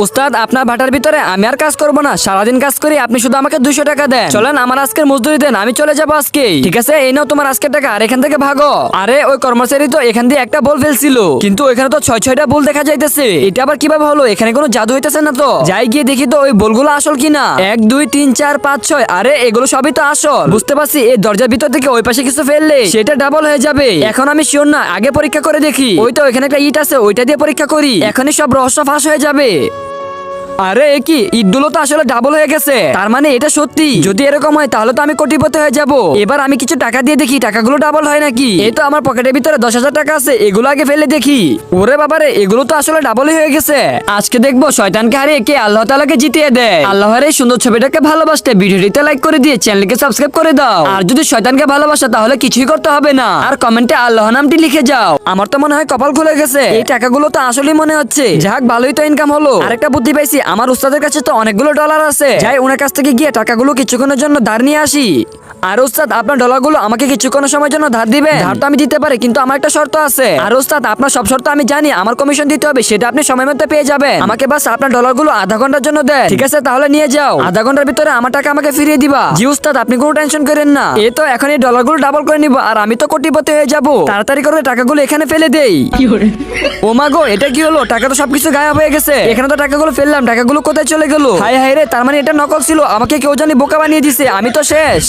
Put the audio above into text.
উস্তাদ আপনার ভাটার ভিতরে আমি আর কাজ করবো না, সারাদিন কাজ করি, আপনি শুধু আমাকে 200 টাকা দেন। চলেন আমার আজকের মজদুরি দেন, আমি চলে যাবো আজকে। ঠিক আছে, এই নাও তোমার আজকের টাকা, আর এখান থেকে ভাগো। আরে ওই কর্মচারী তো এখান দিয়ে একটা বল ফেলছিল, কিন্তু এখানে তো 6-6টা বল দেখা যাইতেছে। এটা আবার কিভাবে হলো? এখানে কোনো জাদু হইতেছে না তো? যাই গিয়ে দেখি তো ওই বলগুলো আসল কিনা। 1 2 3 4 5 6, আরে এগুলো সবই তো আসল। বুঝতে পারছি এই দরজার ভিতর থেকে ওই পাশে কিছু ফেললে সেটা ডাবল হয়ে যাবে। এখন আমি শিওর না, আগে পরীক্ষা করে দেখি। ওই তো এখানে একটা ইট আছে, ওইটা দিয়ে পরীক্ষা করি, এখনই সব রহস্য ফাঁস হয়ে যাবে। আরে কি ইটগুলো তো আসলে ডাবল হয়ে গেছে, তার মানে এটা সত্যি। যদি এরকম হয় তাহলে তো আমি কোটিপতি হয়ে যাব। এবার আমি কিছু টাকা দিয়ে দেখি টাকাগুলো ডাবল হয় নাকি। এই তো আমার পকেটের ভিতরে 10,000 টাকা আছে, এগুলো আগে ফেলে দেখি। ওরে বাবারে, এগুলো তো আসলে ডাবলই হয়ে গেছে। আজকে দেখবো শয়তানকে হারিয়ে কে আল্লাহ তাআলাকে জিতিয়ে দেয়। আল্লাহর এই সুন্দর ছবিটাকে ভালোবাসতে ভিডিওটিতে লাইক করে দিয়ে চ্যানেলকে সাবস্ক্রাইব করে দাও। আর যদি শয়তানকে ভালোবাসা তাহলে কিছুই করতে হবে না, আর কমেন্টে আল্লাহ নামটি লিখে যাও। আমার তো মনে হয় কপাল খুলে গেছে, এই টাকাগুলো তো আসলেই মনে হচ্ছে। যাক, ভালোই তো ইনকাম হলো। আরেকটা বুদ্ধি পাইছি, আমার উস্তাদের কাছে তো অনেকগুলো ডলার আছে, যাই ওনার কাছ থেকে গিয়ে টাকাগুলো কিছুক্ষণের জন্য ধার নিয়ে আসি। আর উস্তাদ, আপনার ডলারগুলো আমাকে কিছুক্ষণের সময়ের জন্য ধার দিবে? ধার তো আমি দিতে পারি, কিন্তু আমার একটা শর্ত আছে। আর উস্তাদ, আপনার সব শর্ত আমি জানি, আমার কমিশন দিতে হবে, সেটা আপনি সময় মতো পেয়ে যাবেন। আমাকে বাস আপনার ডলারগুলো আধা ঘন্টার জন্য দেন। ঠিক আছে, তাহলে নিয়ে যাও, আধা ঘন্টার ভিতরে আমার টাকা আমাকে ফিরিয়ে দিবা। জি উস্তাদ, আপনি কোনো টেনশন করেন না। এই তো এখন এই ডলারগুলো ডাবল করে নিব, আর আমি তো কোটিপতি হয়ে যাব। তাড়াতাড়ি করে টাকাগুলো এখানে ফেলে দেই। ও মা গো, এটা কি হলো? টাকা তো সবকিছু গায়েব হয়ে গেছে। এখানে তো টাকাগুলো ফেললাম, টাকাগুলো কোথায় চলে গেল? হায় হায় রে, তার মানে এটা নকল ছিল, আমাকে কেউ জানি বোকা বানিয়ে দিছে, আমি তো শেষ।